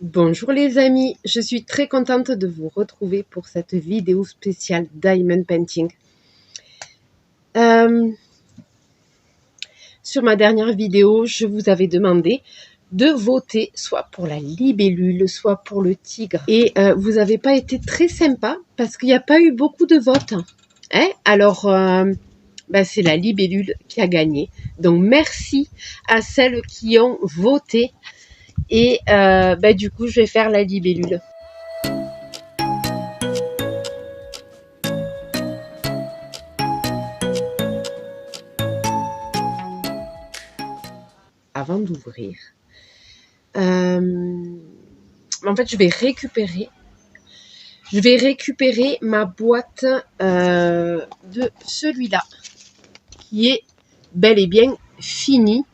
Bonjour les amis, je suis très contente de vous retrouver pour cette vidéo spéciale Diamond Painting. Sur ma dernière vidéo, je vous avais demandé de voter soit pour la libellule, soit pour le tigre. Et vous n'avez pas été très sympa parce qu'il n'y a pas eu beaucoup de votes. Hein? Alors, c'est la libellule qui a gagné. Donc, merci à celles qui ont voté. Et du coup, je vais faire la libellule. Avant d'ouvrir, en fait, je vais récupérer ma boîte de celui-là, qui est bel et bien fini.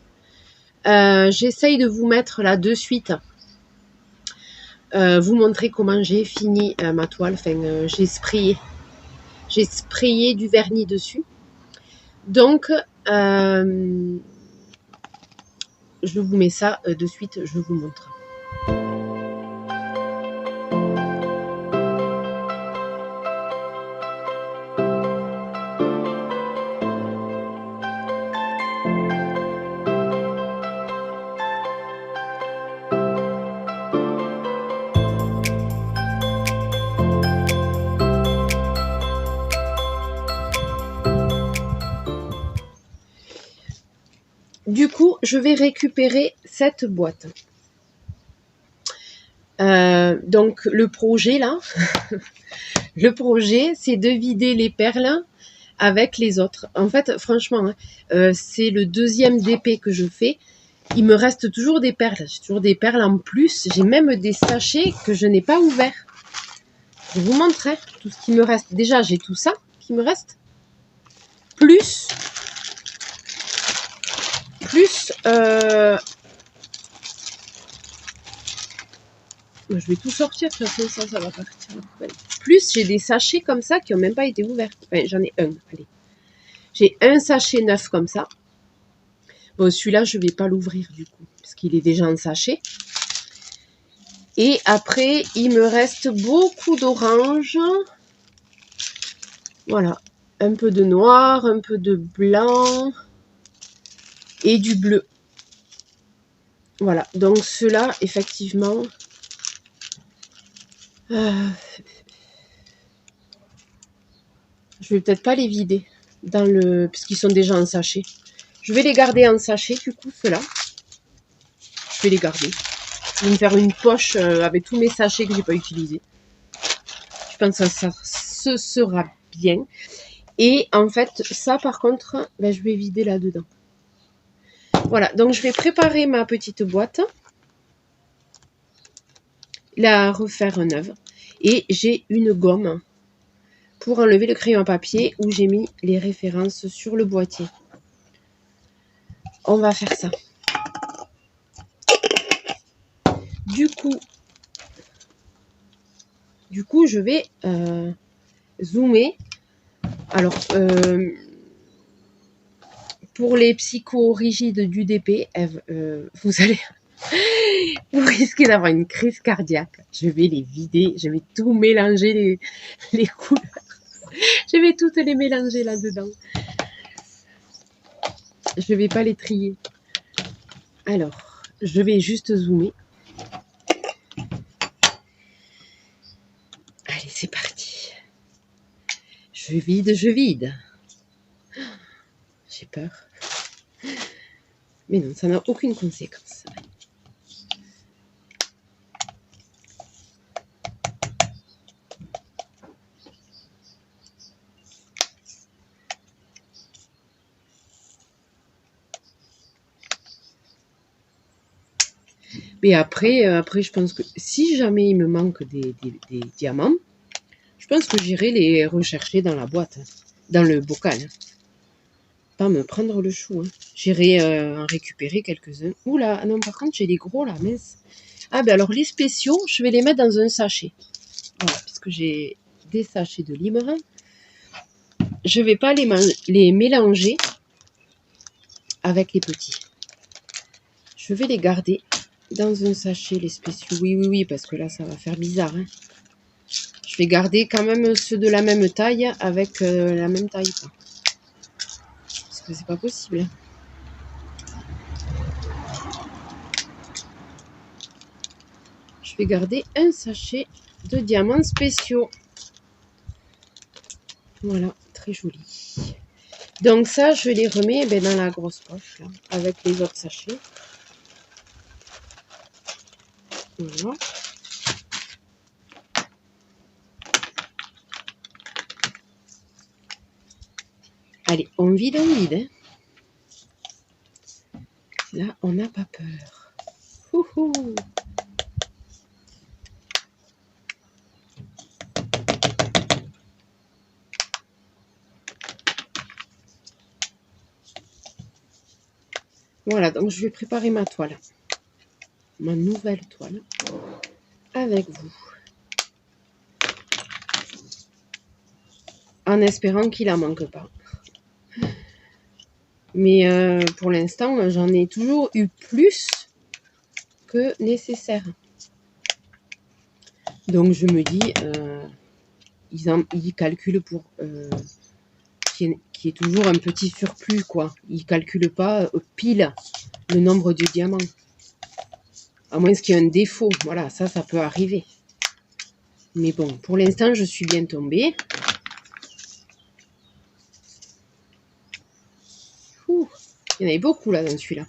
J'essaye de vous mettre là de suite, vous montrer comment j'ai fini ma toile. Enfin, j'ai sprayé du vernis dessus. Donc, je vous mets ça de suite, je vous montre. Du coup, je vais récupérer cette boîte. Donc, le projet là, le projet, c'est de vider les perles avec les autres. En fait, franchement, c'est le deuxième DP que je fais. Il me reste toujours des perles. J'ai toujours des perles en plus. J'ai même des sachets que je n'ai pas ouverts. Je vous montrerai tout ce qui me reste. Déjà, j'ai tout ça qui me reste. Plus je vais tout sortir, de toute façon, ça va partir. Plus, j'ai des sachets comme ça qui n'ont même pas été ouverts. Enfin, j'en ai un, allez. J'ai un sachet neuf comme ça. Bon, celui-là, je ne vais pas l'ouvrir du coup, parce qu'il est déjà en sachet. Et après, il me reste beaucoup d'orange. Voilà. Un peu de noir, un peu de blanc et du bleu. Voilà. Donc, ceux-là, effectivement... je vais peut-être pas les vider dans le, puisqu'ils sont déjà en sachet. Je vais les garder en sachet du coup, ceux-là. Je vais les garder. Je vais me faire une poche avec tous mes sachets que j'ai pas utilisés. Je pense que ça sera bien. Et en fait, ça par contre, je vais vider là-dedans. Voilà, donc je vais préparer ma petite boîte. La refaire neuve. Et j'ai une gomme pour enlever le crayon à papier où j'ai mis les références sur le boîtier. On va faire ça. Du coup, je vais zoomer. Alors, pour les psycho-rigides du DP, vous risquez d'avoir une crise cardiaque. Je vais les vider, je vais tout mélanger, les couleurs. Je vais toutes les mélanger là-dedans. Je ne vais pas les trier. Alors, je vais juste zoomer. Allez, c'est parti. Je vide. J'ai peur. Mais non, ça n'a aucune conséquence. Mais après, je pense que si jamais il me manque des diamants, je pense que j'irai les rechercher dans la boîte, dans le bocal. Pas me prendre le chou. Hein. J'irai en récupérer quelques-uns. Oula, non, par contre, j'ai les gros là, mince. Ah, alors les spéciaux, je vais les mettre dans un sachet. Voilà, puisque j'ai des sachets de libre. Je vais pas les mélanger avec les petits. Je vais les garder Dans un sachet, les spéciaux. Oui, oui, oui, parce que là, ça va faire bizarre. Hein. Je vais garder quand même ceux de la même taille avec la même taille. Quoi. Parce que c'est pas possible. Je vais garder un sachet de diamants spéciaux. Voilà, très joli. Donc ça, je les remets dans la grosse poche, là, avec les autres sachets. Voilà. Allez, on vide, on vide. Hein. Là, on n'a pas peur. Ouhou. Voilà, donc je vais préparer ma toile. Ma nouvelle toile. Avec vous. En espérant qu'il en manque pas. Mais pour l'instant, j'en ai toujours eu plus que nécessaire. Donc je me dis, ils calculent pour qu'il y ait toujours un petit surplus, quoi. Ils calculent pas pile le nombre de diamants. À moins qu'il y ait un défaut. Voilà, ça peut arriver. Mais bon, pour l'instant, je suis bien tombée. Ouh, il y en avait beaucoup là dans celui-là.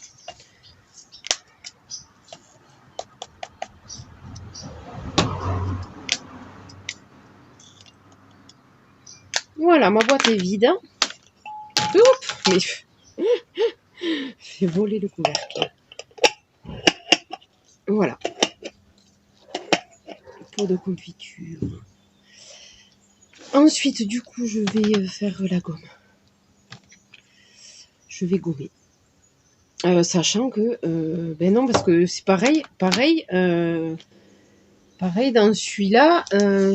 Voilà, ma boîte est vide. Oups, mais fait voler le couvercle. Voilà. Pot de confiture. Ensuite, du coup, je vais faire la gomme. Je vais gommer. Sachant que, ben non, parce que c'est pareil dans celui-là,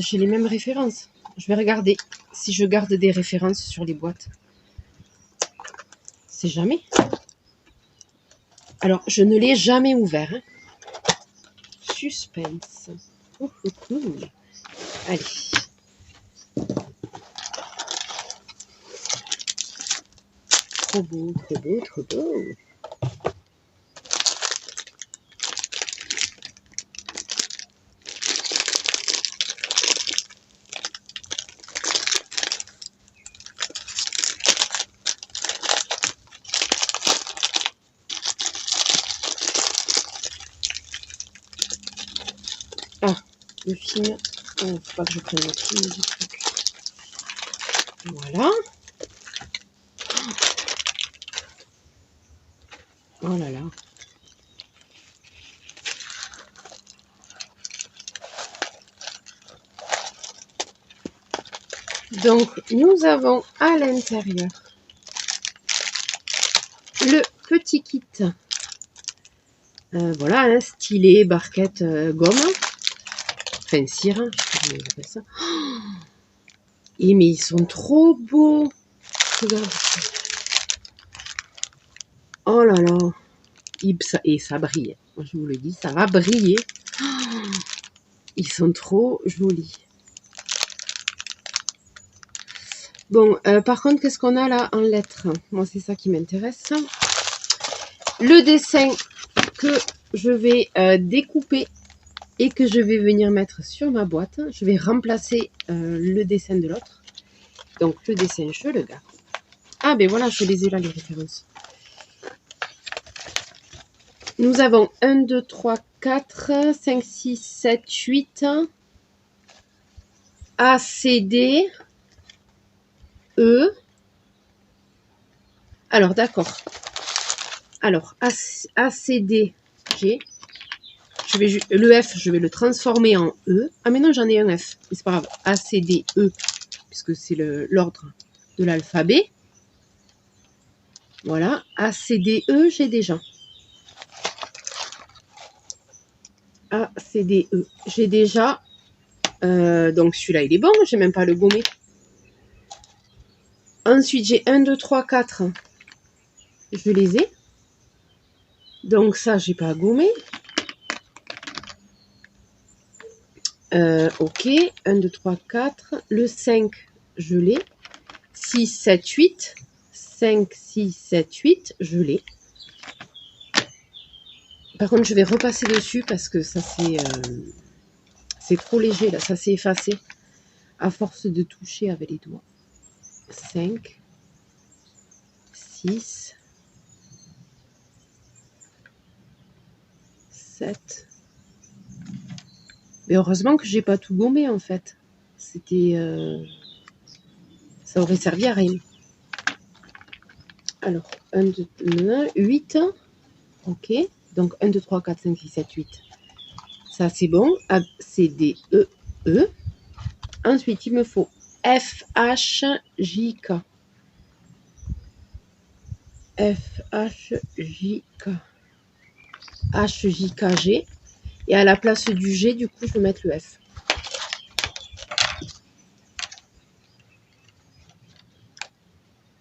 j'ai les mêmes références. Je vais regarder si je garde des références sur les boîtes. C'est jamais. Alors, je ne l'ai jamais ouvert. Hein. Suspense. Oh, cool. Allez. Trop beau, trop beau, trop beau. Ah, le film. Oh, faut pas que je prenne le film du truc. Voilà. Oh là là. Donc, nous avons à l'intérieur le petit kit. Voilà, un stylet, barquette, gomme. Enfin, cire, hein, je sais pas comment on appelle ça. Et mais ils sont trop beaux. Regarde. Oh là là. Et ça brille. Moi, je vous le dis, ça va briller. Ils sont trop jolis. Bon, par contre, qu'est-ce qu'on a là en lettres? Moi, c'est ça qui m'intéresse. Le dessin que je vais découper et que je vais venir mettre sur ma boîte. Je vais remplacer le dessin de l'autre. Donc, le dessin, je le garde. Ah, ben voilà, je les ai là, les références. Nous avons 1, 2, 3, 4, 5, 6, 7, 8. A, C, D, E. Alors, d'accord. Alors, A, C, D, G. Le F, je vais le transformer en E. Ah, mais non, j'en ai un F. Mais c'est pas grave. A, C, D, E, puisque c'est l'ordre de l'alphabet. Voilà. A, C, D, E, j'ai déjà. A, C, D, E. J'ai déjà. Donc, celui-là, il est bon. J'ai même pas le gommé. Ensuite, j'ai 1, 2, 3, 4. Je les ai. Donc, ça, j'ai pas gommé. Ok, 1, 2, 3, 4. Le 5, je l'ai. 6, 7, 8. 5, 6, 7, 8, je l'ai. Par contre, je vais repasser dessus parce que ça c'est trop léger là, ça s'est effacé à force de toucher avec les doigts. 5, 6, 7. Mais heureusement que j'ai pas tout gommé en fait. C'était... ça aurait servi à rien. Alors, 1, 2, 8. Ok. Donc, 1, 2, 3, 4, 5, 6, 7, 8. Ça, c'est bon. A, C, D, E, E. Ensuite, il me faut F, H, J, K. F, H, J, K. H, J, K, G. Et à la place du G, du coup, je vais mettre le F.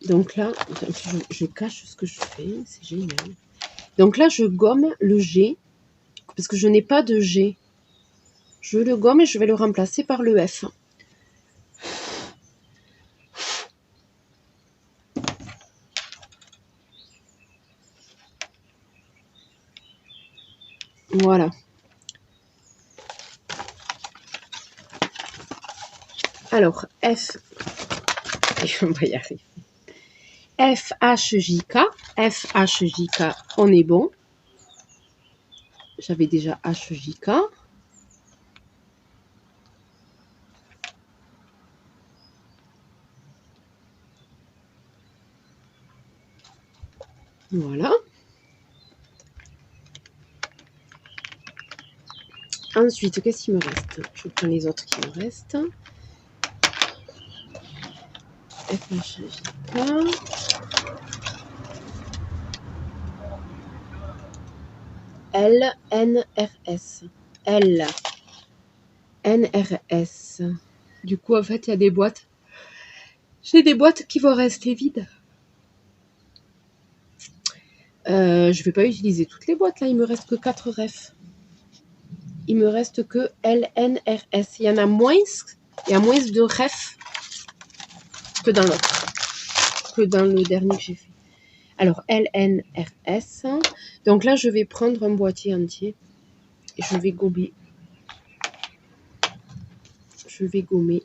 Donc là, je cache ce que je fais. C'est génial. Donc là, je gomme le G. Parce que je n'ai pas de G. Je le gomme et je vais le remplacer par le F. Voilà. Alors, F, on va y arriver. F, H, J, K. F, H, J, K, on est bon. J'avais déjà H, J, K. Voilà. Ensuite, qu'est-ce qu'il me reste? Je prends les autres qui me restent. F, H, J, K. L, N, R, S. L, N, R, S. Du coup, en fait, il y a des boîtes. J'ai des boîtes qui vont rester vides. Je vais pas utiliser toutes les boîtes, là. Il me reste que 4 refs. Il me reste que L, N, R, S. Il y en a moins. Il y a moins de refs que dans l'autre. Que dans le dernier que j'ai fait. Alors, L, N, R, S. Donc là, je vais prendre un boîtier entier. Et je vais gommer. Je vais gommer.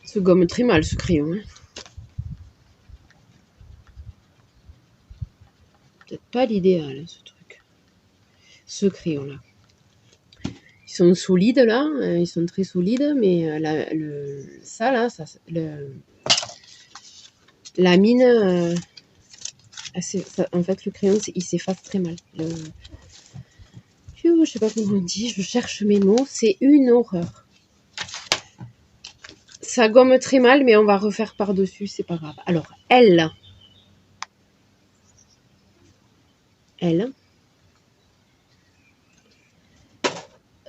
Se gomme très mal, ce crayon. Hein. Peut-être pas l'idéal, ce truc. Ce crayon-là. Ils sont solides, là. Ils sont très solides, mais ça, là, la mine... en fait, le crayon, il s'efface très mal. Je sais pas comment on dit, je cherche mes mots. C'est une horreur. Ça gomme très mal, mais on va refaire par-dessus, c'est pas grave. Alors, L. L.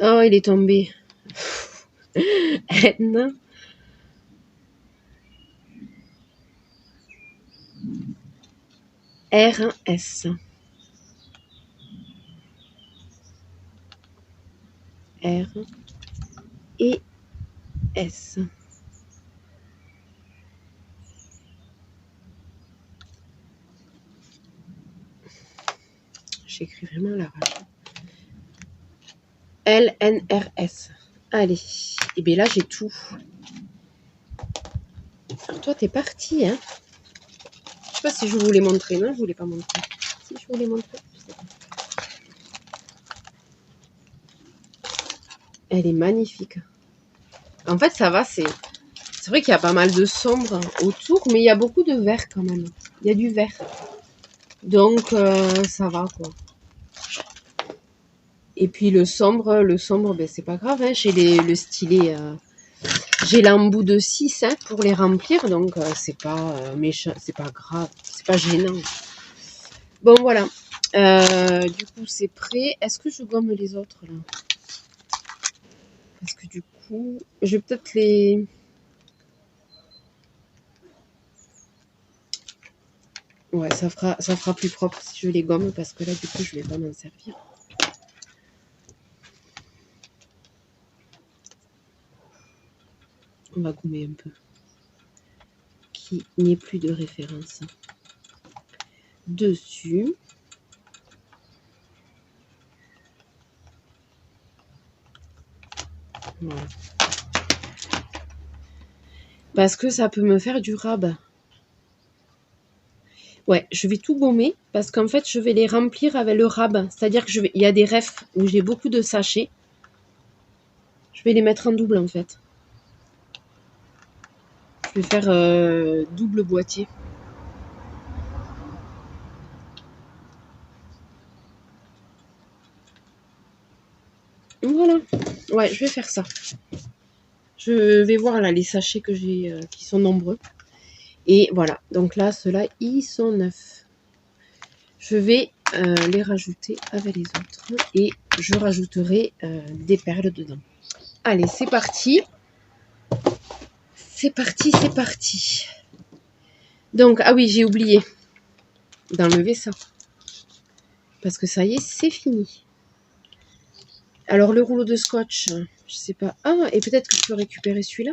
Oh, il est tombé. N. R, S. R et S. J'écris vraiment à l'arrache. L, N, R, S. Allez. Et bien là, j'ai tout. Alors toi, t'es parti, hein. Je sais pas si je vous l'ai montré. Non, je vous l'ai pas montré. Si, je vous l'ai montré. Je sais pas. Elle est magnifique. En fait, ça va, c'est vrai qu'il y a pas mal de sombre autour, mais il y a beaucoup de vert quand même. Il y a du vert. Donc, ça va, quoi. Et puis le sombre, ben, c'est pas grave. Hein. J'ai le stylet... j'ai l'embout de 6 hein, pour les remplir, donc c'est pas méchant, c'est pas grave, c'est pas gênant. Bon, voilà. Du coup, c'est prêt. Est-ce que je gomme les autres, là? Parce que du coup, je vais peut-être les... Ouais, ça fera plus propre si je les gomme, parce que là, du coup, je vais pas m'en servir. On va gommer un peu. Qu'il n'y ait plus de référence dessus. Voilà. Parce que ça peut me faire du rabat. Ouais, je vais tout gommer parce qu'en fait, je vais les remplir avec le rab. C'est-à-dire que il y a des refs où j'ai beaucoup de sachets. Je vais les mettre en double en fait. Je vais faire double boîtier. Voilà. Ouais, je vais faire ça. Je vais voir là les sachets que j'ai qui sont nombreux. Et voilà. Donc là, ceux-là, ils sont neufs. Je vais les rajouter avec les autres. Et je rajouterai des perles dedans. Allez, c'est parti. C'est parti, c'est parti. Donc, ah oui, j'ai oublié d'enlever ça. Parce que ça y est, c'est fini. Alors, le rouleau de scotch, je sais pas. Ah, et peut-être que je peux récupérer celui-là.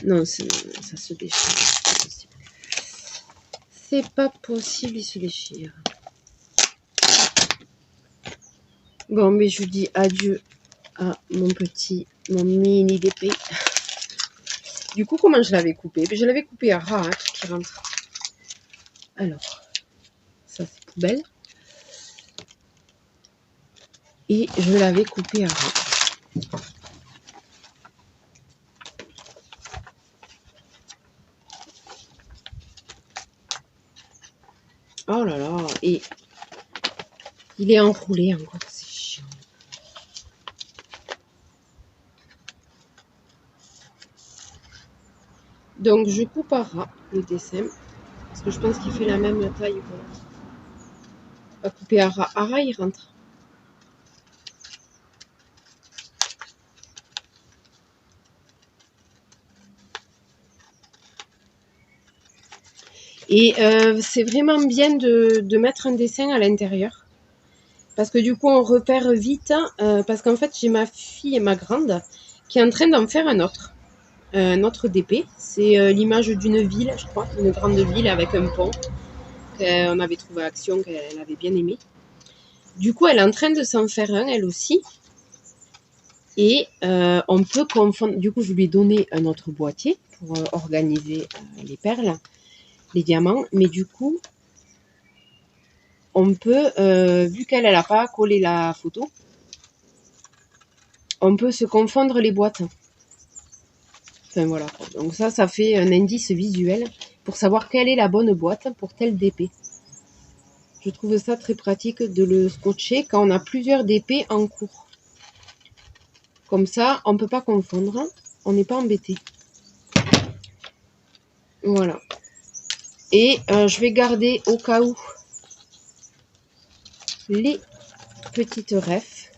Non, ça se déchire. C'est pas possible, il se déchire. Bon, mais je dis adieu à mon mini DP. Du coup, comment je l'avais coupé? Je l'avais coupé à ras, hein, qui rentre. Alors, ça c'est poubelle. Et je l'avais coupé à ras. Oh là là, et il est enroulé encore, c'est chiant. Donc je coupe à ras le dessin, parce que je pense qu'il fait la même taille. Voilà. On va couper à ras il rentre. Et c'est vraiment bien de mettre un dessin à l'intérieur. Parce que du coup, on repère vite. Parce qu'en fait, j'ai ma fille et ma grande qui est en train d'en faire un autre DP. C'est l'image d'une ville, je crois. Une grande ville avec un pont. On avait trouvé à Action, qu'elle avait bien aimé. Du coup, elle est en train de s'en faire un, elle aussi. Et on peut confondre... Du coup, je lui ai donné un autre boîtier pour organiser les perles. Les diamants, mais du coup, on peut, vu qu'elle n'a pas collé la photo, on peut se confondre les boîtes. Enfin voilà. Donc ça fait un indice visuel pour savoir quelle est la bonne boîte pour tel DP. Je trouve ça très pratique de le scotcher quand on a plusieurs DP en cours. Comme ça, on ne peut pas confondre, on n'est pas embêté. Voilà. Et je vais garder au cas où les petites refs.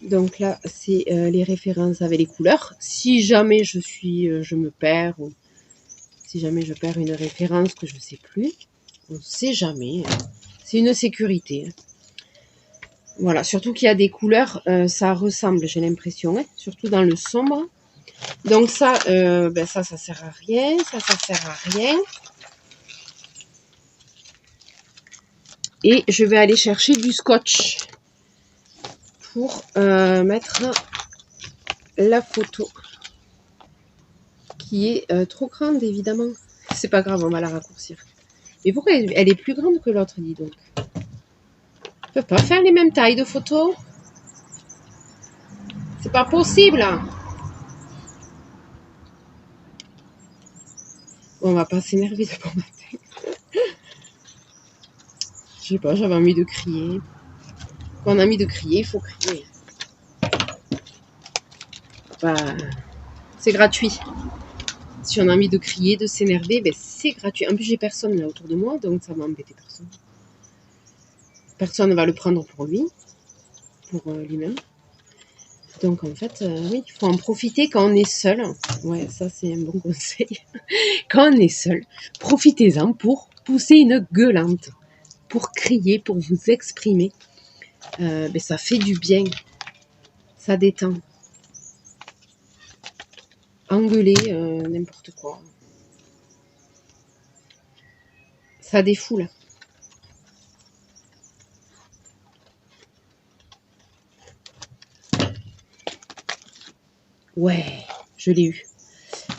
Donc là, c'est les références avec les couleurs. Si jamais je me perds, ou si jamais je perds une référence que je ne sais plus, on ne sait jamais. C'est une sécurité. Voilà, surtout qu'il y a des couleurs, ça ressemble, j'ai l'impression, hein, surtout dans le sombre. Donc ça, ça sert à rien, ça sert à rien. Et je vais aller chercher du scotch pour mettre la photo qui est trop grande, évidemment. C'est pas grave, on va la raccourcir. Mais pourquoi elle est plus grande que l'autre, dis donc? On peut pas faire les mêmes tailles de photos? C'est pas possible. Bon, on va pas s'énerver de bon matin. Je sais pas, j'avais envie de crier. Quand on a envie de crier, il faut crier. Bah, c'est gratuit. Si on a envie de crier, de s'énerver, ben c'est gratuit. En plus, j'ai personne là autour de moi, donc ça va embêter personne. Personne ne va le prendre pour lui, pour lui-même. Donc en fait, oui, il faut en profiter quand on est seul. Ouais, ça c'est un bon conseil. Quand on est seul, profitez-en pour pousser une gueulante, pour crier, pour vous exprimer. Ben, ça fait du bien, ça détend. Engueuler, n'importe quoi. Ça défoule. Ouais, je l'ai eu.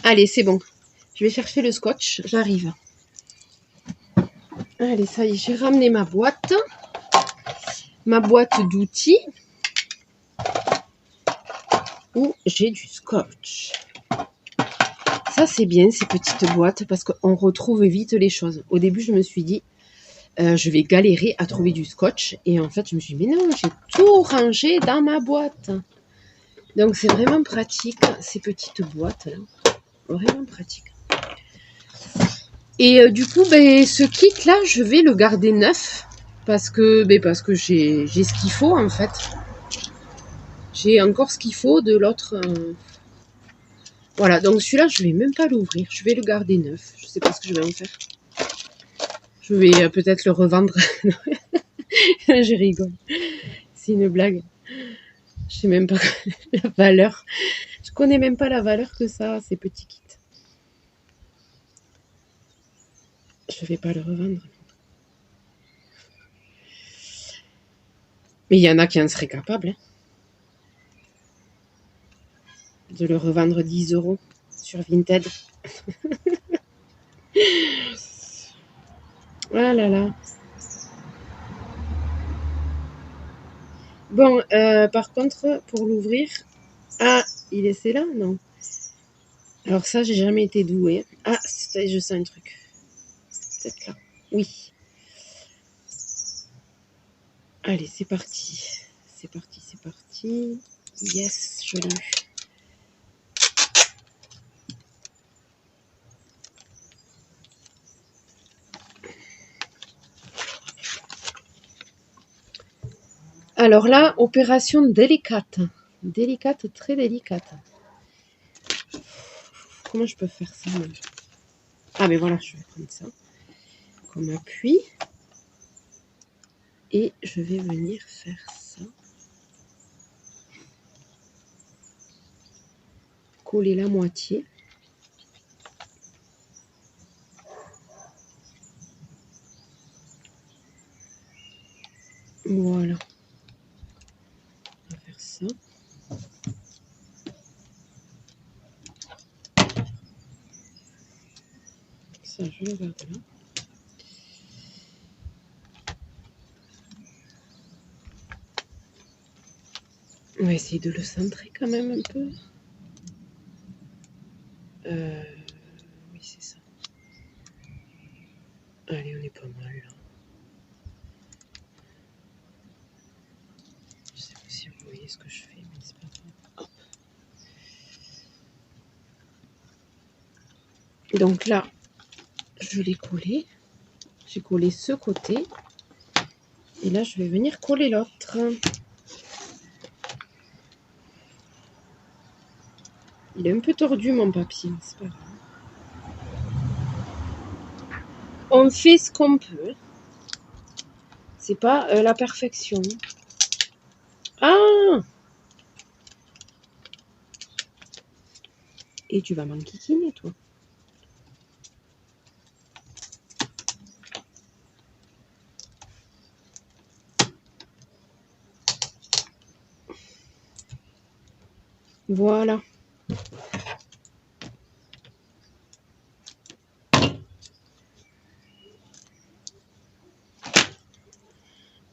Allez, c'est bon. Je vais chercher le scotch, j'arrive. Allez, ça y est, j'ai ramené ma boîte d'outils où j'ai du scotch. Ça, c'est bien, ces petites boîtes, parce qu'on retrouve vite les choses. Au début, je me suis dit, je vais galérer à trouver du scotch. Et en fait, je me suis dit, mais non, j'ai tout rangé dans ma boîte. Donc, c'est vraiment pratique, ces petites boîtes-là. Vraiment pratique. Et du coup, ben, ce kit-là, je vais le garder neuf. Parce que j'ai ce qu'il faut, en fait. J'ai encore ce qu'il faut de l'autre. Voilà, donc celui-là, je vais même pas l'ouvrir. Je vais le garder neuf. Je sais pas ce que je vais en faire. Je vais peut-être le revendre. Je rigole. C'est une blague. Je sais même pas la valeur. Je connais même pas la valeur que ça a, ces petits kits. Je vais pas le revendre. Mais il y en a qui en seraient capables. Hein, de le revendre 10 € sur Vinted. Ah là là. Bon, par contre, pour l'ouvrir... Ah, il est là? Non. Alors ça, j'ai jamais été douée. Ah, je sens un truc. Peut-être là. Oui. Allez, c'est parti. C'est parti, c'est parti. Yes, je l'ai eu. Alors là, opération délicate. Délicate, très délicate. Comment je peux faire ça même? Ah, mais voilà, je vais prendre ça comme appui. Et je vais venir faire ça. Coller la moitié. Voilà. On va faire ça. Ça, je le garde là. On va essayer de le centrer quand même un peu. Oui, c'est ça. Allez, on est pas mal là. Je sais pas si vous voyez ce que je fais, mais c'est pas grave. Hop. Donc là, je l'ai collé. J'ai collé ce côté. Et là, je vais venir coller l'autre. Il est un peu tordu, mon papier. C'est pas grave. On fait ce qu'on peut. C'est pas la perfection. Ah! Et tu vas m'enquiquiner, toi. Voilà.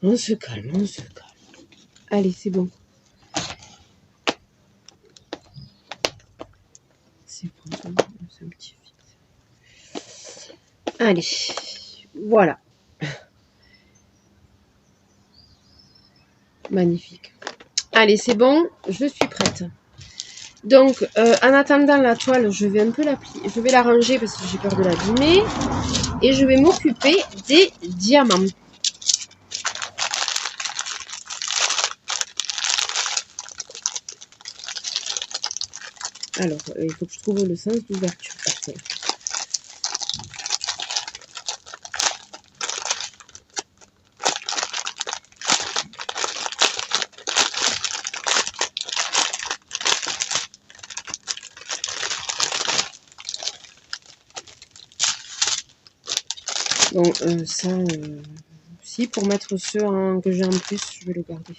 On se calme, on se calme. Allez, c'est bon. C'est bon, c'est un petit fixe. Allez, voilà. Magnifique. Allez, c'est bon, je suis prête. Donc, en attendant la toile, je vais un peu la plier. Je vais la ranger parce que j'ai peur de l'abîmer. Et je vais m'occuper des diamants. Alors, il faut que je trouve le sens d'ouverture. Bon, ça, si, pour mettre ceux que j'ai en plus, je vais le garder.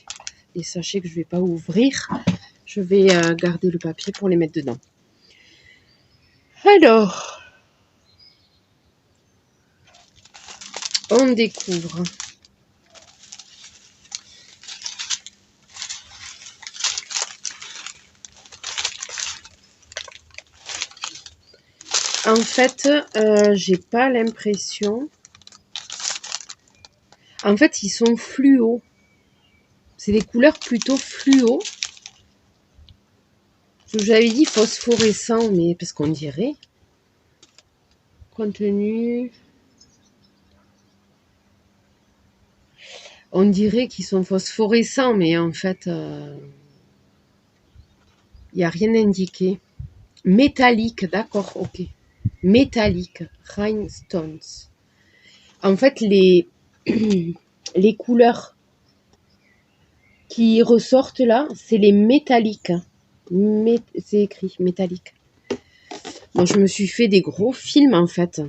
Et sachez que je ne vais pas ouvrir. Je vais garder le papier pour les mettre dedans. Alors, on découvre. En fait, j'ai pas l'impression. En fait, ils sont fluo. C'est des couleurs plutôt fluo. J'avais dit phosphorescent, mais parce qu'on dirait. Contenu. On dirait qu'ils sont phosphorescents, mais en fait, il n'y a rien indiqué. Métallique, d'accord, ok. Métallique, rhinestones. En fait, les couleurs qui ressortent là, c'est les métalliques. C'est écrit métallique. Bon, je me suis fait des gros films en fait,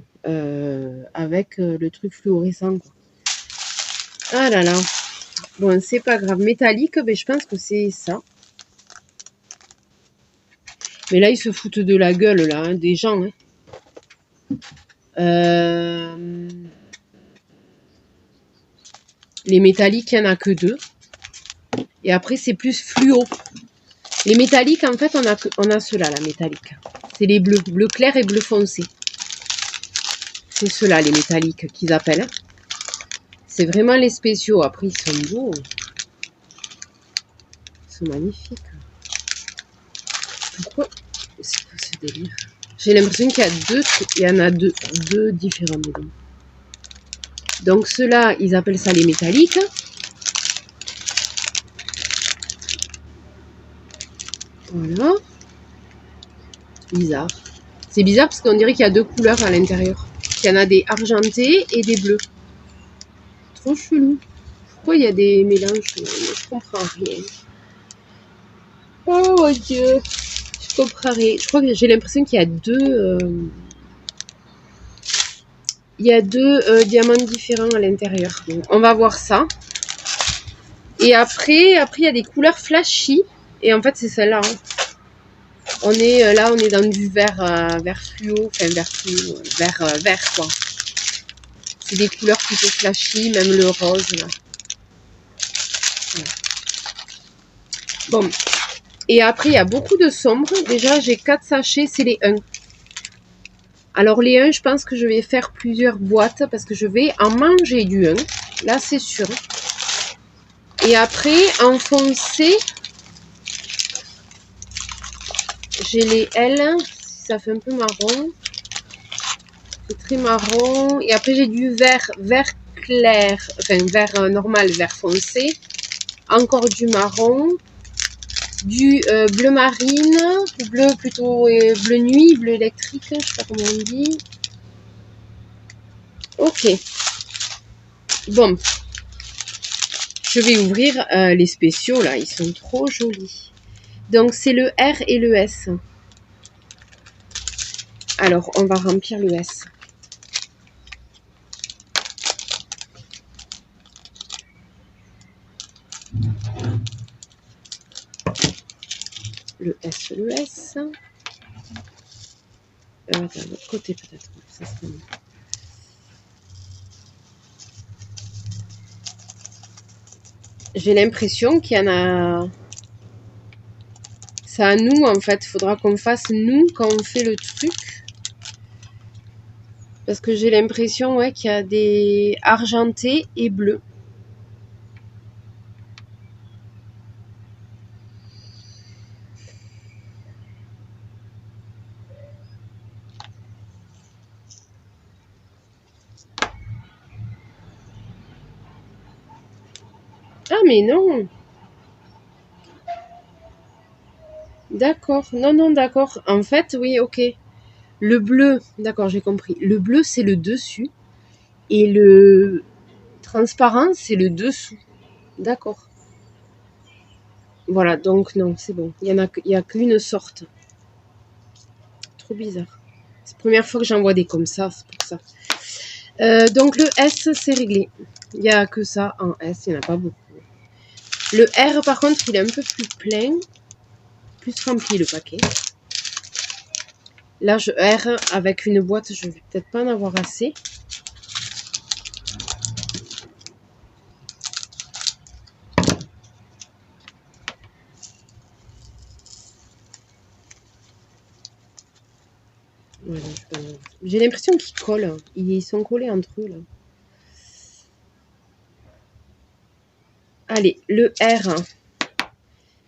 avec le truc fluorescent, quoi. Ah là là. Bon, c'est pas grave. Métallique, mais je pense que c'est ça. Mais là, ils se foutent de la gueule, là, hein, des gens. Hein. Les métalliques, il n'y en a que 2. Et après, c'est plus fluo. Les métalliques, en fait, on a ceux-là, la métallique. C'est les bleus. Bleu clair et bleu foncé. C'est ceux-là, les métalliques, qu'ils appellent. C'est vraiment les spéciaux. Après, ils sont beaux. Ils sont magnifiques. Pourquoi? C'est quoi ce délire? J'ai l'impression qu'il y en a deux différents dedans. Donc ceux-là, ils appellent ça les métalliques. Voilà. Bizarre. C'est bizarre parce qu'on dirait qu'il y a 2 couleurs à l'intérieur. Il y en a des argentés et des bleus. Trop chelou. Pourquoi il y a des mélanges? Je comprends rien. Oh mon Dieu. Je comprends rien. Je crois que j'ai l'impression qu'il y a deux... il y a 2 diamants différents à l'intérieur. On va voir ça. Et après, il y a des couleurs flashy. Et en fait, c'est celle-là. Hein. On est dans du vert, vert fluo. Enfin, vert fluo. Vert, quoi. C'est des couleurs plutôt flashy. Même le rose, là. Voilà. Bon. Et après, il y a beaucoup de sombres. Déjà, j'ai 4 sachets. C'est les 1. Alors, les 1, je pense que je vais faire plusieurs boîtes. Parce que je vais en manger du 1. Là, c'est sûr. Et après, en foncé, j'ai les L, ça fait un peu marron. C'est très marron. Et après, j'ai du vert clair, enfin vert normal, vert foncé. Encore du marron. Du bleu marine, bleu plutôt bleu nuit, bleu électrique, je sais pas comment on dit. Ok. Bon. Je vais ouvrir les spéciaux là, ils sont trop jolis. Donc c'est le R et le S. Alors on va remplir le S. Le S. Attends, de l'autre côté peut-être. Ça serait mieux. J'ai l'impression qu'il y en a... C'est à nous en fait. Il faudra qu'on fasse nous quand on fait le truc. Parce que j'ai l'impression qu'il y a des argentés et bleus. Ah, mais non. D'accord. Non, non, d'accord. En fait, oui, ok. Le bleu, d'accord, j'ai compris. Le bleu, c'est le dessus. Et le transparent, c'est le dessous. D'accord. Voilà, donc non, c'est bon. Il y a qu'une sorte. Trop bizarre. C'est la première fois que j'en vois des comme ça, c'est pour ça. Donc le S, c'est réglé. Il n'y a que ça en S, il n'y en a pas beaucoup. Le R, par contre, il est un peu plus plein. Plus rempli, le paquet. Là, je R, avec une boîte, je vais peut-être pas en avoir assez. Voilà, j'ai l'impression qu'ils collent. Ils sont collés entre eux, là. Allez, le R,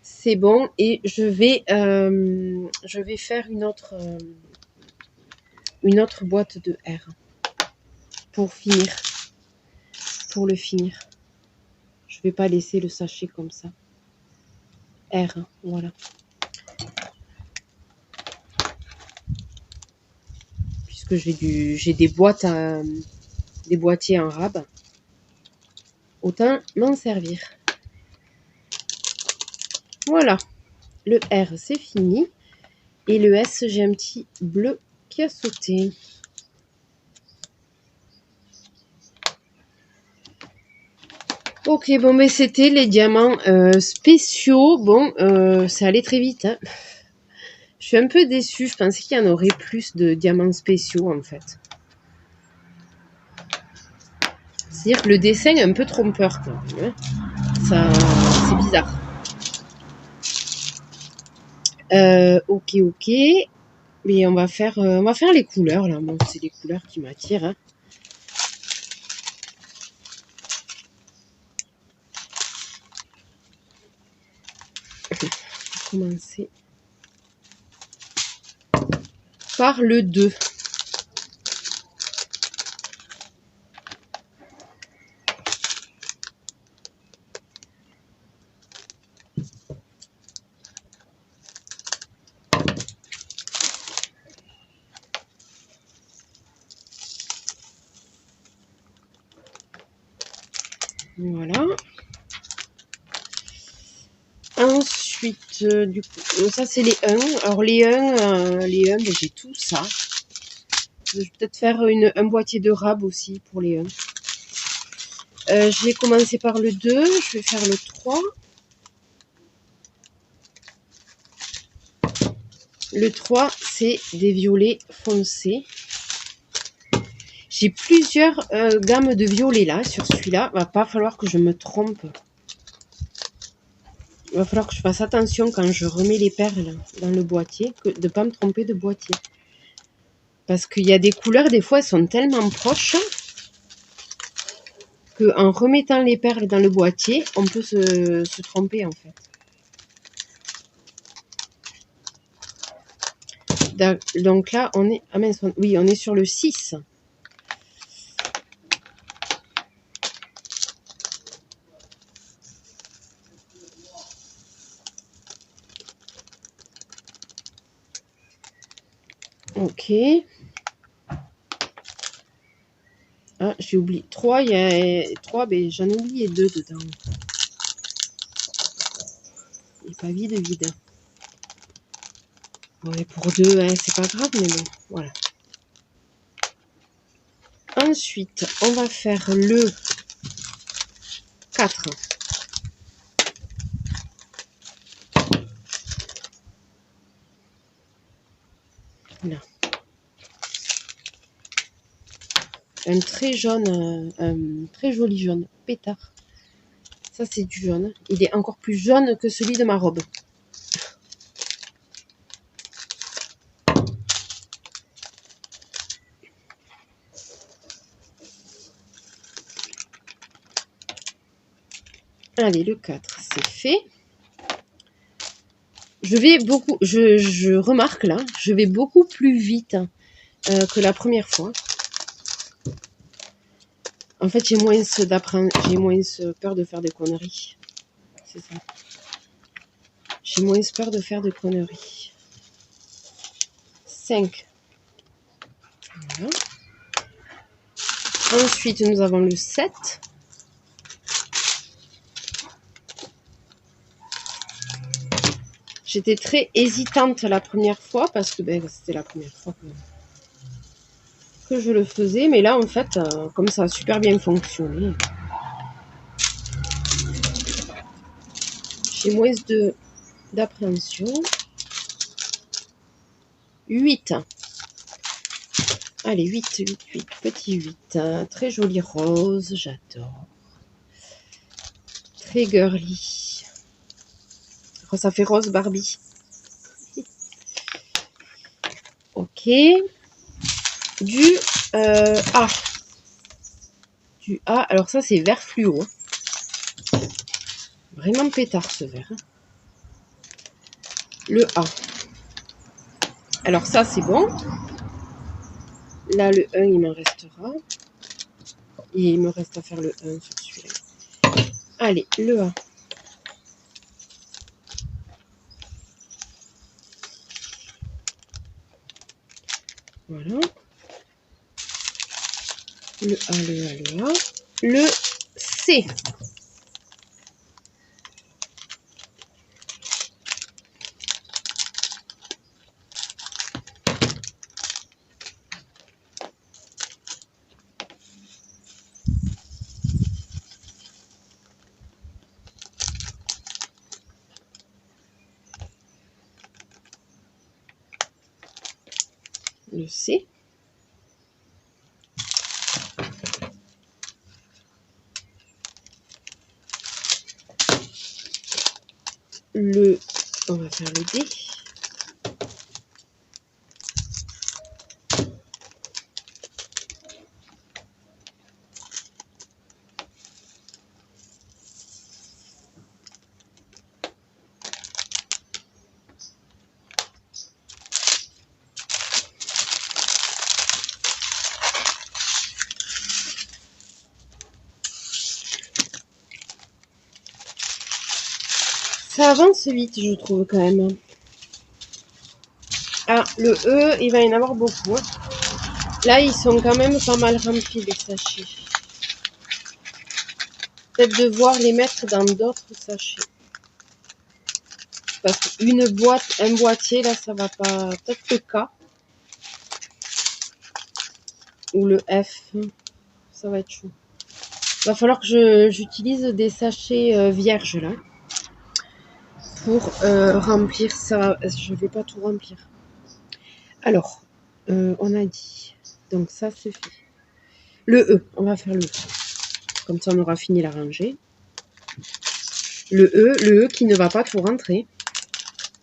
c'est bon. Et je vais faire une autre boîte de R pour finir. Pour le finir. Je vais pas laisser le sachet comme ça. R, voilà. Puisque j'ai des boîtes des boîtiers en rab. Autant m'en servir. Voilà. Le R, c'est fini. Et le S, j'ai un petit bleu qui a sauté. Ok, bon, mais c'était les diamants spéciaux. Bon, ça allait très vite. Hein. Je suis un peu déçue. Je pensais qu'il y en aurait plus de diamants spéciaux, en fait. C'est-à-dire que le dessin est un peu trompeur, quoi. Ça, c'est bizarre. Ok, ok. Mais on va faire les couleurs, là. Bon, c'est les couleurs qui m'attirent. Hein. On va commencer par le 2. Voilà. Ensuite, du coup, ça c'est les 1. Alors les 1, ben, j'ai tout ça. Je vais peut-être faire un boîtier de rab aussi pour les 1. J'ai commencé par le 2, je vais faire le 3. Le 3, c'est des violets foncés. J'ai plusieurs gammes de violets là, sur celui-là. Va pas falloir que je me trompe. Il va falloir que je fasse attention quand je remets les perles dans le boîtier, de ne pas me tromper de boîtier. Parce qu'il y a des couleurs, des fois, elles sont tellement proches qu'en remettant les perles dans le boîtier, on peut se tromper en fait. Donc là, on est... Ah mince, oui, on est sur le 6. Ok. Ah, j'ai oublié. 3, il y a 3, mais j'en ai oublié 2 dedans. Il n'est pas vide. Bon, et pour 2, hein, c'est pas grave, mais bon, voilà. Ensuite, on va faire le 4. Voilà. Un très jaune, un très joli jaune, pétard. Ça, c'est du jaune. Il est encore plus jaune que celui de ma robe. Allez, le 4, c'est fait. Je remarque là, je vais beaucoup plus vite que la première fois. En fait, j'ai moins peur de faire des conneries. c'est ça. J'ai moins peur de faire de conneries. 5. Voilà. Ensuite, nous avons le 7. J'étais très hésitante la première fois parce que c'était la première fois que je le faisais. Mais là, en fait, comme ça a super bien fonctionné, j'ai moins d'appréhension. 8. Allez, 8, petit 8. Très joli rose, j'adore. Très girly. Oh, ça fait rose Barbie. Ok. Du A. Du A. Alors ça, c'est vert fluo. Vraiment pétard ce vert. Le A. Alors ça, c'est bon. Là, le 1, il m'en restera. Et il me reste à faire le 1 sur celui-là. Allez, le A. Voilà. Le A, le A, le A. Le C. Le C. On va faire le D. Ça avance vite, je trouve, quand même. Ah, le E, il va y en avoir beaucoup. Hein. Là, ils sont quand même pas mal remplis, les sachets. Peut-être devoir les mettre dans d'autres sachets. Parce qu'une boîte, un boîtier, là, ça va pas. Peut-être le K. Ou le F. Ça va être chaud. Va falloir que j'utilise des sachets vierges, là. Pour remplir ça. Je vais pas tout remplir. Alors, on a dit. Donc ça, c'est fait. Le E. On va faire le E. Comme ça, on aura fini la rangée. Le E qui ne va pas tout rentrer.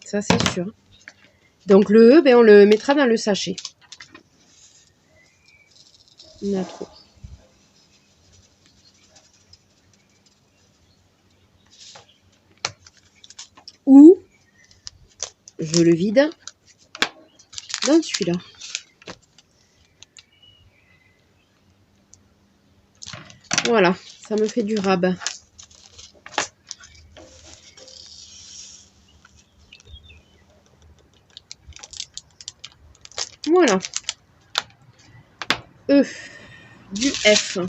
Ça, c'est sûr. Donc, le E, on le mettra dans le sachet. Il y en a trop. Ou, je le vide dans celui-là. Voilà, ça me fait du rabat. Voilà. E, du F.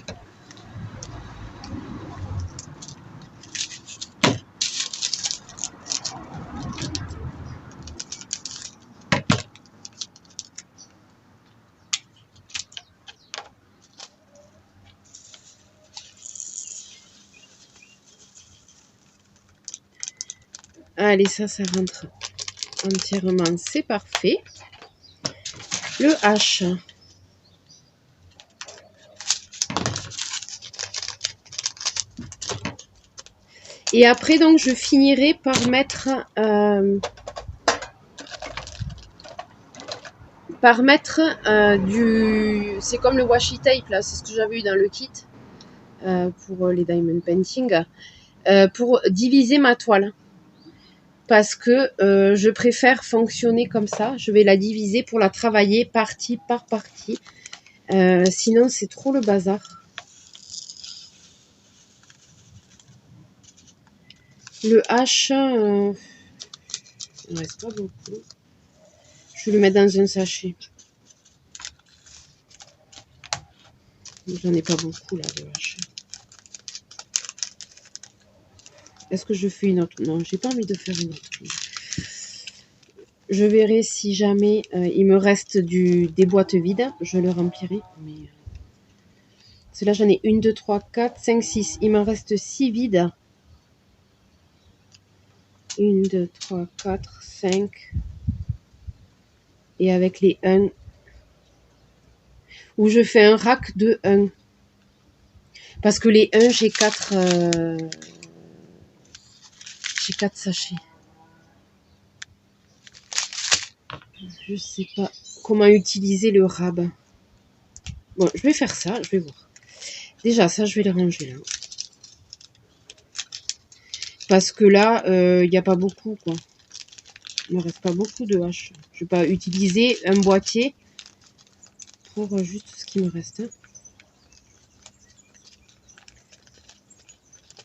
Allez, ça rentre entièrement, c'est parfait. Le H. Et après, donc, je finirai par mettre du... C'est comme le washi tape, là, c'est ce que j'avais eu dans le kit pour les diamond painting, pour diviser ma toile. Parce que je préfère fonctionner comme ça. Je vais la diviser pour la travailler partie par partie. Sinon, c'est trop le bazar. Le H, il ne reste pas beaucoup. Je vais le mettre dans un sachet. J'en ai pas beaucoup là de H. Est-ce que je fais une autre? Non, j'ai pas envie de faire une autre. Je verrai si jamais il me reste des boîtes vides. Je le remplirai. Mais là j'en ai 1, 2, 3, 4, 5, 6. Il m'en reste 6 vides. 1, 2, 3, 4, 5. Et avec les 1. Où je fais un rack de 1. Parce que les 1, j'ai 4. J'ai 4 sachets. Je sais pas comment utiliser le rab. Bon, je vais faire ça, je vais voir. Déjà, ça, je vais les ranger là. Parce que là, il n'y a pas beaucoup, quoi. Il ne me reste pas beaucoup de haches. Je vais pas utiliser un boîtier pour juste ce qui me reste.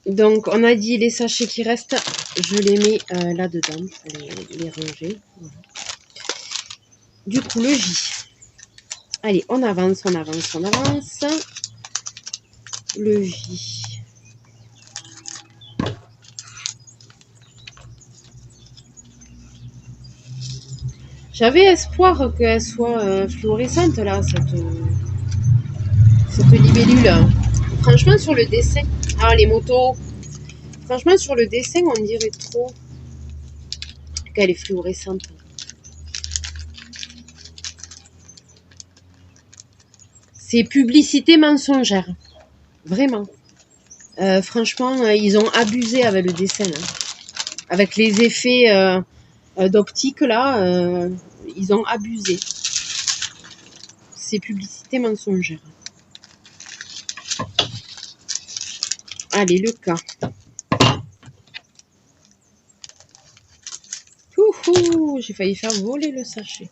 Donc, on a dit les sachets qui restent, je les mets là-dedans pour les ranger. Voilà. Du coup, le J. Allez, on avance, on avance, on avance. Le J. J'avais espoir qu'elle soit fluorescente, là, cette libellule. Franchement, sur le dessin... Ah, les motos. Franchement, sur le dessin, on dirait trop qu'elle est fluorescente. C'est publicité mensongère. Vraiment. Franchement, ils ont abusé avec le dessin. Hein. Avec les effets d'optique, là, ils ont abusé. C'est publicité mensongère. Allez, le cas. J'ai failli faire voler le sachet.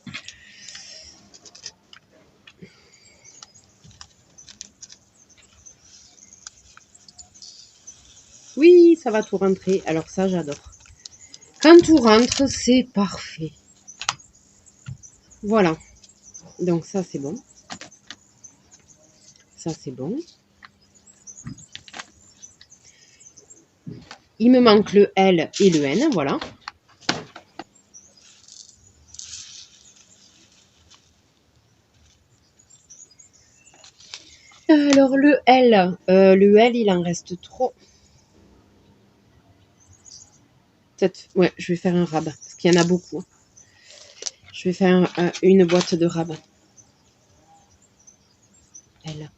Oui, ça va tout rentrer. Alors ça, j'adore. Quand tout rentre, c'est parfait. Voilà. Donc ça, c'est bon. Ça, c'est bon. Il me manque le L et le N, voilà. Alors le L, il en reste trop. Ouais, je vais faire un rab, parce qu'il y en a beaucoup. Je vais faire une boîte de rab. L.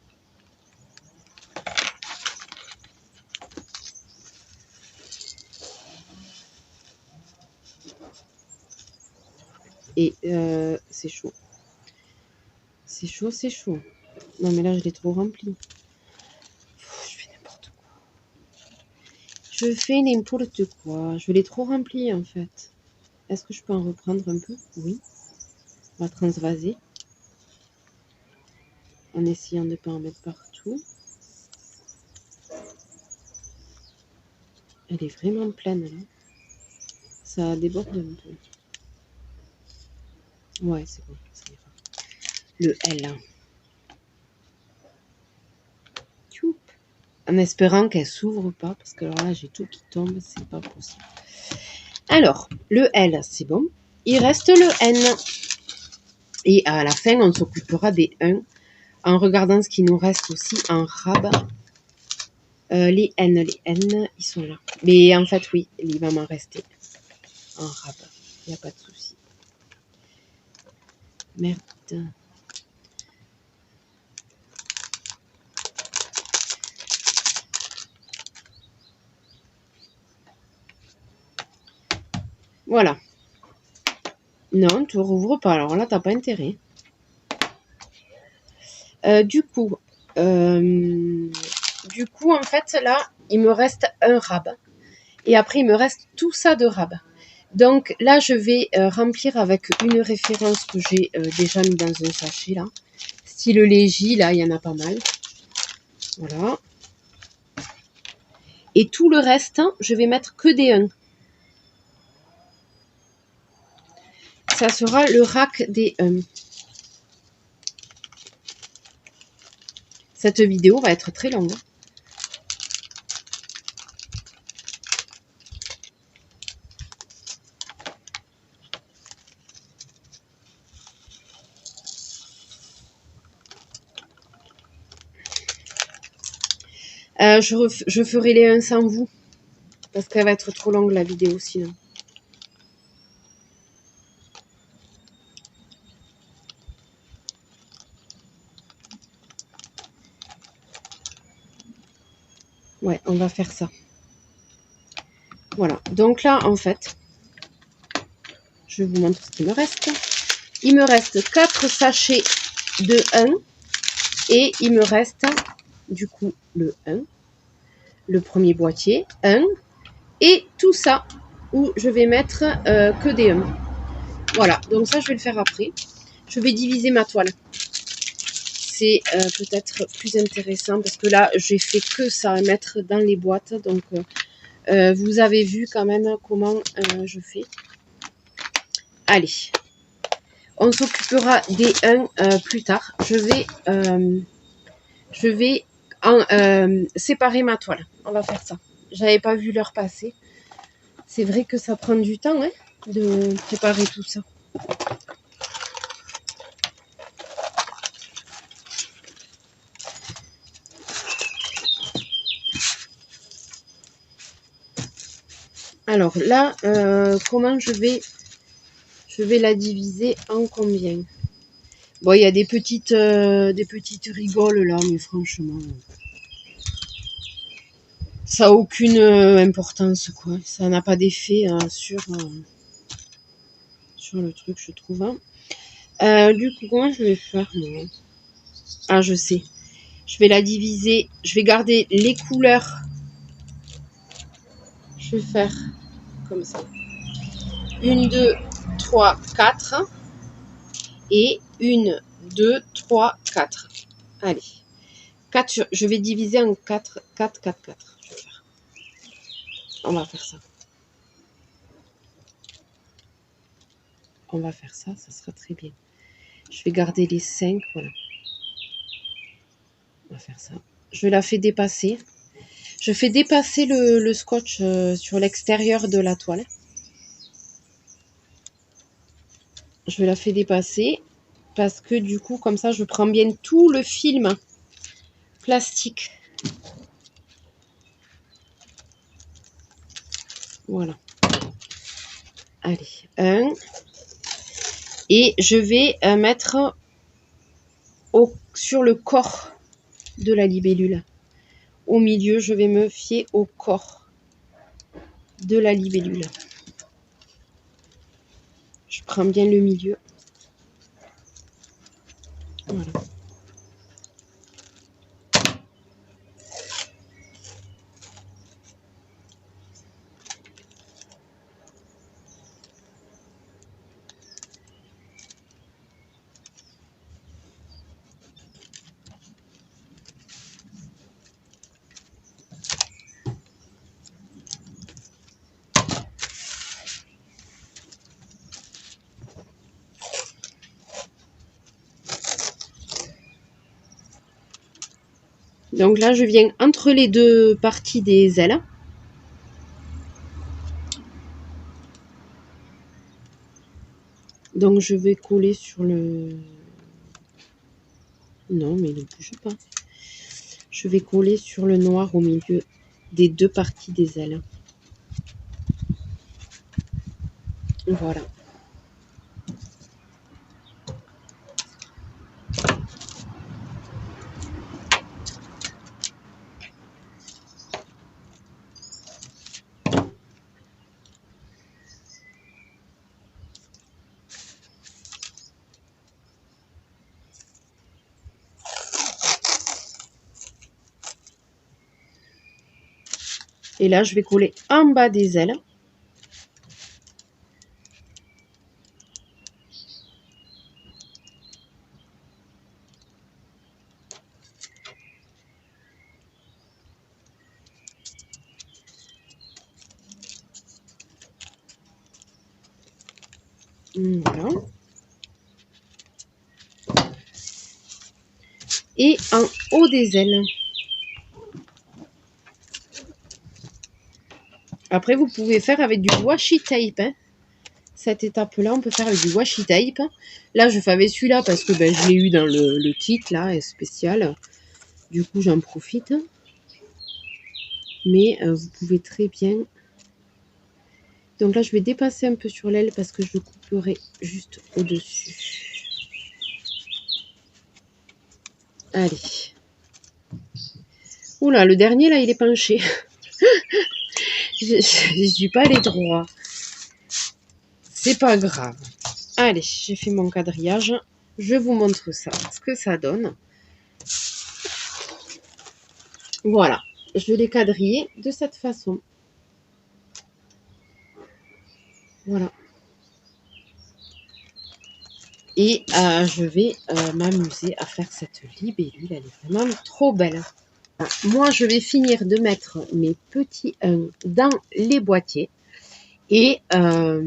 Et c'est chaud. C'est chaud, c'est chaud. Non, mais là, je l'ai trop rempli. Je fais n'importe quoi. Je fais n'importe quoi. Je l'ai trop rempli, en fait. Est-ce que je peux en reprendre un peu? Oui. On va transvaser. En essayant de ne pas en mettre partout. Elle est vraiment pleine, là. Ça déborde un peu. Ouais, c'est bon. Ça ira. Le L. En espérant qu'elle s'ouvre pas, parce que alors là, j'ai tout qui tombe, c'est pas possible. Alors, le L, c'est bon. Il reste le N. Et à la fin, on s'occupera des 1 en regardant ce qui nous reste aussi en rab. Les N, ils sont là. Mais en fait, oui, il va m'en rester en rab. Il n'y a pas de souci. Merde. Voilà. Non, tu rouvres pas. Alors là, t'as pas intérêt. Du coup, en fait, là, il me reste un rab. Et après, il me reste tout ça de rab. Donc là, je vais remplir avec une référence que j'ai déjà mis dans un sachet, là. Style léger, là, il y en a pas mal. Voilà. Et tout le reste, je vais mettre que des 1. Ça sera le rack des 1. Cette vidéo va être très longue. Je ferai les 1 sans vous. Parce qu'elle va être trop longue la vidéo sinon. Ouais, on va faire ça. Voilà. Donc là, en fait, je vous montre ce qu'il me reste. Il me reste 4 sachets de 1. Et il me reste, du coup, le 1. Le premier boîtier, 1. Et tout ça, où je vais mettre que des 1. Voilà. Donc ça, je vais le faire après. Je vais diviser ma toile. C'est peut-être plus intéressant parce que là, j'ai fait que ça à mettre dans les boîtes. Donc, vous avez vu quand même comment je fais. Allez, on s'occupera des 1 plus tard. Je vais séparer ma toile. On va faire ça. J'avais pas vu l'heure passer. C'est vrai que ça prend du temps hein, de préparer tout ça. Alors là, comment je vais la diviser en combien? Bon, il y a des petites rigoles là, mais franchement, ça n'a aucune importance, quoi. Ça n'a pas d'effet sur le truc, je trouve. Hein. Du coup, comment je vais faire, moi? Ah, je sais. Je vais la diviser. Je vais garder les couleurs. Je vais faire comme ça. 1, 2, 3, 4. Et 1, 2, 3, 4. Allez. 4, je vais diviser en 4, 4, 4, 4. Je vais faire. On va faire ça. On va faire ça, ça sera très bien. Je vais garder les 5, voilà. On va faire ça. Je la fais dépasser. Je fais dépasser le scotch sur l'extérieur de la toile. Je la fais dépasser parce que du coup, comme ça, je prends bien tout le film plastique. Voilà. Allez, 1. Et je vais mettre sur le corps de la libellule. Au milieu, je vais me fier au corps de la libellule. Je prends bien le milieu. Voilà. Donc là, je viens entre les deux parties des ailes. Donc je vais coller sur le... Non, mais ne bouge pas. Je vais coller sur le noir au milieu des deux parties des ailes. Voilà. Et là, je vais coller en bas des ailes. Voilà. Et en haut des ailes. Après, vous pouvez faire avec du washi tape. Hein. Cette étape-là, on peut faire avec du washi tape. Là, je fais avec celui-là parce que je l'ai eu dans le kit là, spécial. Du coup, j'en profite. Mais vous pouvez très bien... Donc là, je vais dépasser un peu sur l'aile parce que je le couperai juste au-dessus. Allez. Oula, le dernier, là, il est penché. Je ne suis pas allée droit. C'est pas grave. Allez, j'ai fait mon quadrillage. Je vous montre ça, ce que ça donne. Voilà. Je l'ai quadrillé de cette façon. Voilà. Et je vais m'amuser à faire cette libellule. Elle est vraiment trop belle. Moi, je vais finir de mettre mes petits 1 dans les boîtiers. Et je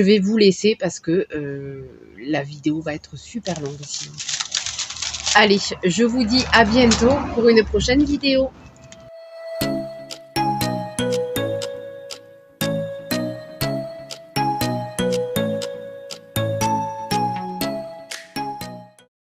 vais vous laisser parce que la vidéo va être super longue sinon. Allez, je vous dis à bientôt pour une prochaine vidéo.